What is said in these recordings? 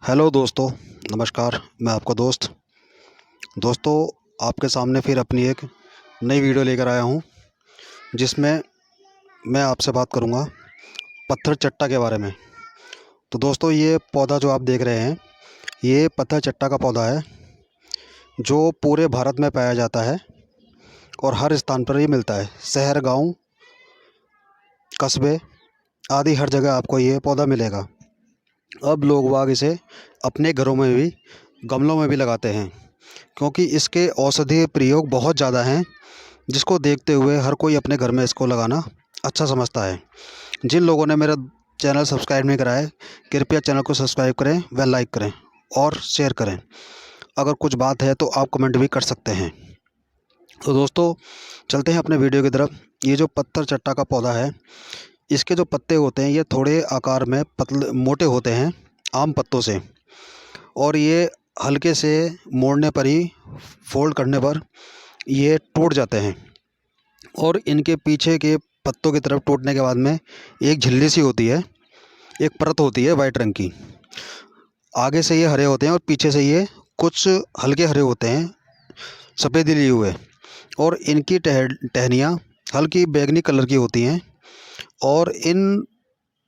Hello दोस्तों, नमस्कार। मैं आपका दोस्तों आपके सामने फिर अपनी एक नई वीडियो लेकर आया हूँ, जिसमें मैं आपसे बात करूँगा पत्थर चट्टा के बारे में। तो दोस्तों, ये पौधा जो आप देख रहे हैं, ये पत्थर चट्टा का पौधा है जो पूरे भारत में पाया जाता है और हर स्थान पर ये मिलता है। शहर, गांव, कस्बे आदि हर जगह आपको ये पौधा मिलेगा। अब लोग बाग इसे अपने घरों में भी, गमलों में भी लगाते हैं, क्योंकि इसके औषधीय प्रयोग बहुत ज़्यादा हैं, जिसको देखते हुए हर कोई अपने घर में इसको लगाना अच्छा समझता है। जिन लोगों ने मेरा चैनल सब्सक्राइब नहीं करा है, कृपया चैनल को सब्सक्राइब करें व लाइक करें और शेयर करें। अगर कुछ बात है तो आप कमेंट भी कर सकते हैं। तो दोस्तों, चलते हैं अपने वीडियो की तरफ। ये जो पत्थर चट्टा का पौधा है, इसके जो पत्ते होते हैं ये थोड़े आकार में पतले मोटे होते हैं आम पत्तों से, और ये हल्के से मोड़ने पर ही, फोल्ड करने पर ये टूट जाते हैं। और इनके पीछे के पत्तों की तरफ टूटने के बाद में एक झिल्ली सी होती है, एक परत होती है वाइट रंग की। आगे से ये हरे होते हैं और पीछे से ये कुछ हल्के हरे होते हैं, सफ़ेदी लिए हुए। और इनकी टहनियाँ हल्की बैंगनी कलर की होती हैं। और इन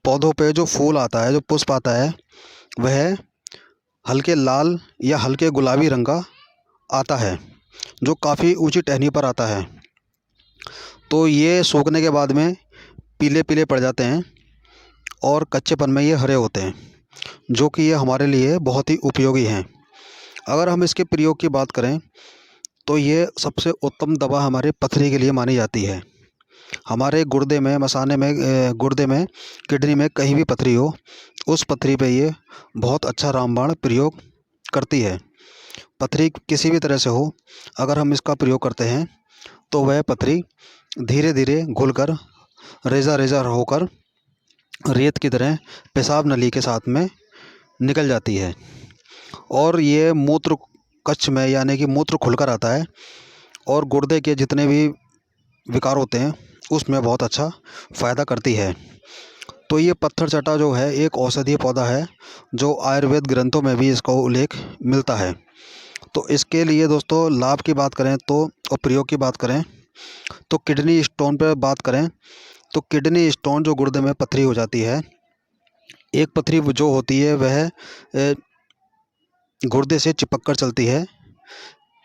पौधों पे जो फूल आता है, जो पुष्प आता है, वह हल्के लाल या हल्के गुलाबी रंग का आता है, जो काफ़ी ऊंची टहनी पर आता है। तो ये सूखने के बाद में पीले पीले पड़ जाते हैं और कच्चेपन में ये हरे होते हैं, जो कि ये हमारे लिए बहुत ही उपयोगी हैं। अगर हम इसके प्रयोग की बात करें तो ये सबसे उत्तम दवा हमारे पथरी के लिए मानी जाती है। हमारे गुर्दे में, मसाने में, गुर्दे में, किडनी में कहीं भी पथरी हो, उस पथरी पे ये बहुत अच्छा रामबाण प्रयोग करती है। पथरी किसी भी तरह से हो, अगर हम इसका प्रयोग करते हैं तो वह पथरी धीरे धीरे घुलकर रेजा रेजा होकर रेत की तरह पेशाब नली के साथ में निकल जाती है। और ये मूत्र कच्छ में, यानी कि मूत्र खुलकर आता है, और गुर्दे के जितने भी विकार होते हैं उसमें बहुत अच्छा फ़ायदा करती है। तो ये पत्थर चट्टा जो है एक औषधीय पौधा है, जो आयुर्वेद ग्रंथों में भी इसका उल्लेख मिलता है। तो इसके लिए दोस्तों लाभ की बात करें तो, और प्रयोग की बात करें तो, किडनी स्टोन पर बात करें तो किडनी स्टोन, जो गुर्दे में पथरी हो जाती है, एक पथरी जो होती है वह गुर्दे से चिपक कर चलती है,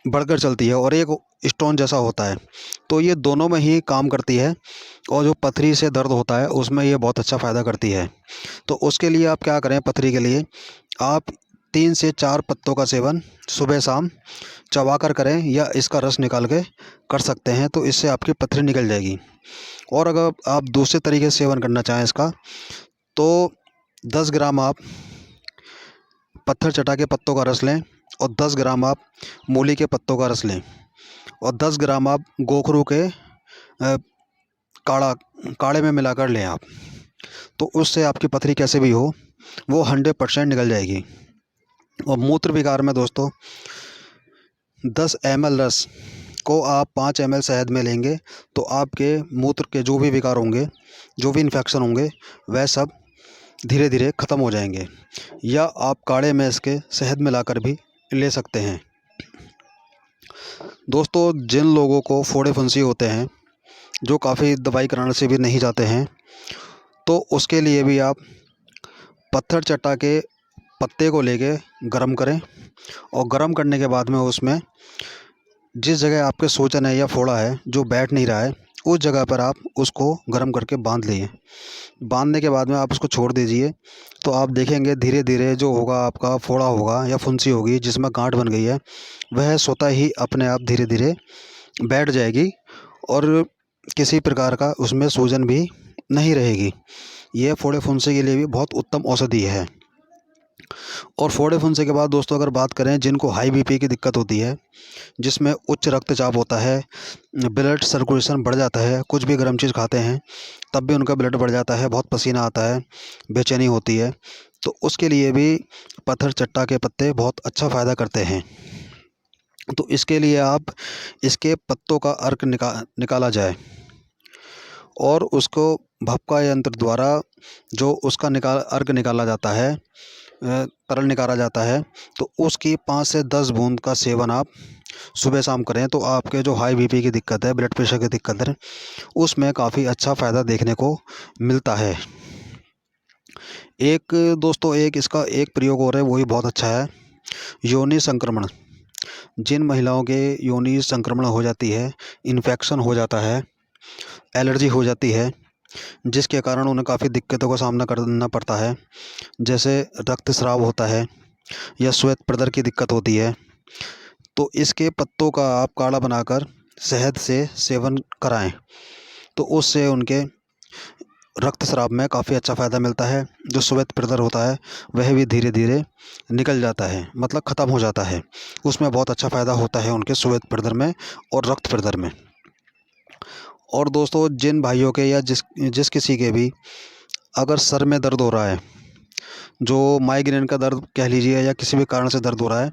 बढ़कर चलती है, और एक स्टोन जैसा होता है। तो ये दोनों में ही काम करती है, और जो पथरी से दर्द होता है उसमें ये बहुत अच्छा फ़ायदा करती है। तो उसके लिए आप क्या करें, पथरी के लिए आप 3 से 4 पत्तों का सेवन सुबह शाम चबा कर करें, या इसका रस निकाल के कर सकते हैं, तो इससे आपकी पथरी निकल जाएगी। और अगर आप दूसरे तरीके से सेवन करना चाहें इसका, तो 10 ग्राम आप पत्थर चटा के पत्तों का रस लें, और 10 ग्राम आप मूली के पत्तों का रस लें, और 10 ग्राम आप गोखरू के काढ़ा काढ़े में मिलाकर लें आप। तो उससे आपकी पथरी कैसे भी हो, वो 100% निकल जाएगी। और मूत्र विकार में दोस्तों 10 ml रस को आप 5 ml शहद में लेंगे, तो आपके मूत्र के जो भी विकार होंगे, जो भी इन्फेक्शन होंगे, वह सब धीरे धीरे ख़त्म हो जाएंगे। या आप काढ़े में इसके शहद मिलाकर भी ले सकते हैं। दोस्तों, जिन लोगों को फोड़े फुंसी होते हैं, जो काफ़ी दवाई कराने से भी नहीं जाते हैं, तो उसके लिए भी आप पत्थर चट्टा के पत्ते को लेके गरम करें, और गरम करने के बाद में उसमें जिस जगह आपके सूजन है या फोड़ा है जो बैठ नहीं रहा है, उस जगह पर आप उसको गरम करके बांध लिए। बांधने के बाद में आप उसको छोड़ दीजिए, तो आप देखेंगे धीरे धीरे जो होगा, आपका फोड़ा होगा या फुंसी होगी जिसमें गांठ बन गई है, वह स्वतः ही अपने आप धीरे धीरे बैठ जाएगी, और किसी प्रकार का उसमें सूजन भी नहीं रहेगी। यह फोड़े फुंसी के लिए भी बहुत उत्तम औषधि है। और फोड़े फुंसी के बाद दोस्तों, अगर बात करें जिनको हाई बीपी की दिक्कत होती है, जिसमें उच्च रक्तचाप होता है, ब्लड सर्कुलेशन बढ़ जाता है, कुछ भी गर्म चीज़ खाते हैं तब भी उनका ब्लड बढ़ जाता है, बहुत पसीना आता है, बेचैनी होती है, तो उसके लिए भी पत्थर चट्टा के पत्ते बहुत अच्छा फ़ायदा करते हैं। तो इसके लिए आप इसके पत्तों का अर्क निकाला जाए, और उसको भपका यंत्र द्वारा जो उसका अर्क निकाला जाता है, तरल निकाला जाता है, तो उसकी 5 से 10 बूंद का सेवन आप सुबह शाम करें तो आपके जो हाई बीपी की दिक्कत है, ब्लड प्रेशर की दिक्कत है, उसमें काफ़ी अच्छा फ़ायदा देखने को मिलता है। एक दोस्तों एक इसका एक प्रयोग और है, वो भी बहुत अच्छा है। योनि संक्रमण, जिन महिलाओं के योनि संक्रमण हो जाती है, इन्फेक्शन हो जाता है, एलर्जी हो जाती है, जिसके कारण उन्हें काफ़ी दिक्कतों का सामना करना पड़ता है, जैसे रक्तस्राव होता है या श्वेत प्रदर की दिक्कत होती है, तो इसके पत्तों का आप काढ़ा बनाकर शहद से सेवन कराएं तो उससे उनके रक्तस्राव में काफ़ी अच्छा फ़ायदा मिलता है। जो श्वेत प्रदर होता है वह भी धीरे धीरे निकल जाता है, मतलब ख़त्म हो जाता है। उसमें बहुत अच्छा फ़ायदा होता है उनके श्वेत प्रदर में और रक्त प्रदर में। और दोस्तों जिन भाइयों के या जिस किसी के भी अगर सर में दर्द हो रहा है, जो माइग्रेन का दर्द कह लीजिए या किसी भी कारण से दर्द हो रहा है,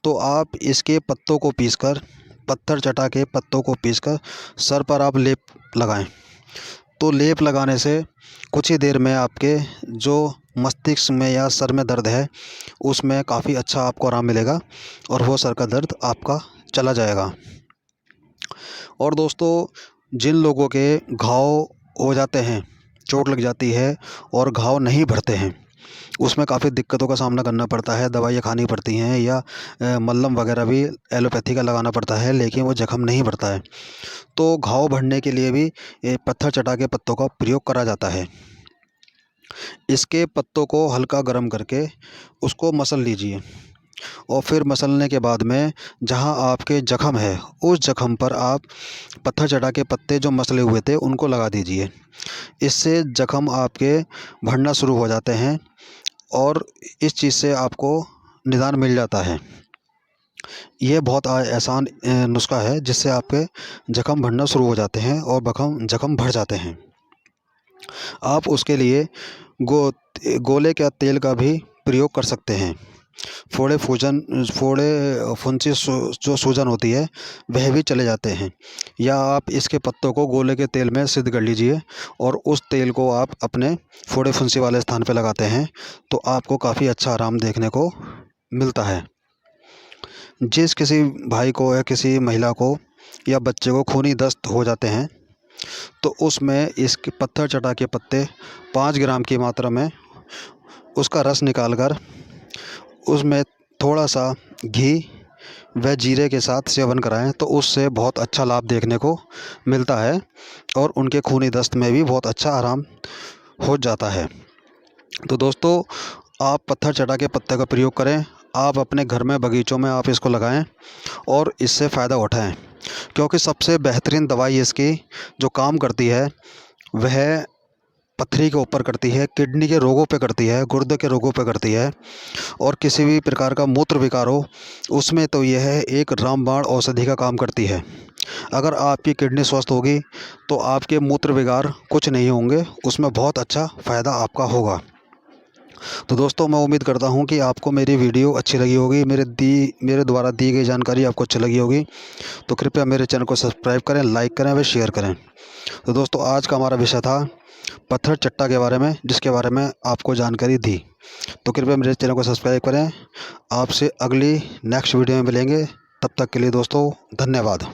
तो आप इसके पत्तों को पीसकर, पत्थर चटा के पत्तों को पीसकर सर पर आप लेप लगाएं। तो लेप लगाने से कुछ ही देर में आपके जो मस्तिष्क में या सर में दर्द है उसमें काफ़ी अच्छा आपको आराम मिलेगा और वो सर का दर्द आपका चला जाएगा। और दोस्तों जिन लोगों के घाव हो जाते हैं, चोट लग जाती है और घाव नहीं भरते हैं, उसमें काफ़ी दिक्कतों का सामना करना पड़ता है, दवाइयाँ खानी पड़ती हैं या मलहम वगैरह भी एलोपैथी का लगाना पड़ता है, लेकिन वो जख्म नहीं भरता है। तो घाव भरने के लिए भी ये पत्थर चटा के पत्तों का प्रयोग करा जाता है। इसके पत्तों को हल्का गर्म करके उसको मसल लीजिए और फिर मसलने के बाद में जहां आपके जख्म है उस जख्म पर आप पत्थर चटा के पत्ते जो मसले हुए थे उनको लगा दीजिए। इससे जख्म आपके भरना शुरू हो जाते हैं और इस चीज़ से आपको निदान मिल जाता है। यह बहुत आसान नुस्खा है जिससे आपके जख्म भरना शुरू हो जाते हैं और जख्म भर जाते हैं। आप उसके लिए गोले का तेल का भी प्रयोग कर सकते हैं। फोड़े फुंसी जो सूजन होती है वह भी चले जाते हैं। या आप इसके पत्तों को गोले के तेल में सिद्ध कर लीजिए और उस तेल को आप अपने फोड़े फुंसी वाले स्थान पर लगाते हैं तो आपको काफ़ी अच्छा आराम देखने को मिलता है। जिस किसी भाई को या किसी महिला को या बच्चे को खूनी दस्त हो जाते हैं तो उसमें इसके पत्थर चटा के पत्ते 5 ग्राम की मात्रा में उसका रस निकालकर उसमें थोड़ा सा घी व जीरे के साथ सेवन कराएं तो उससे बहुत अच्छा लाभ देखने को मिलता है और उनके खूनी दस्त में भी बहुत अच्छा आराम हो जाता है। तो दोस्तों आप पत्थर चटा के पत्ते का प्रयोग करें, आप अपने घर में बगीचों में आप इसको लगाएं और इससे फ़ायदा उठाएं, क्योंकि सबसे बेहतरीन दवाई इसकी जो काम करती है वह पथरी के ऊपर करती है, किडनी के रोगों पे करती है, गुर्दे के रोगों पे करती है और किसी भी प्रकार का मूत्र विकार हो उसमें तो यह एक रामबाण औषधि का काम करती है। अगर आपकी किडनी स्वस्थ होगी तो आपके मूत्र विकार कुछ नहीं होंगे, उसमें बहुत अच्छा फ़ायदा आपका होगा। तो दोस्तों मैं उम्मीद करता हूं कि आपको मेरी वीडियो अच्छी लगी होगी, मेरे द्वारा दी गई जानकारी आपको अच्छी लगी होगी। तो कृपया मेरे चैनल को सब्सक्राइब करें, लाइक करें व शेयर करें। तो दोस्तों आज का हमारा विषय था पत्थर चट्टा के बारे में, जिसके बारे में आपको जानकारी दी। तो कृपया मेरे चैनल को सब्सक्राइब करें। आपसे अगली नेक्स्ट वीडियो में मिलेंगे, तब तक के लिए दोस्तों धन्यवाद।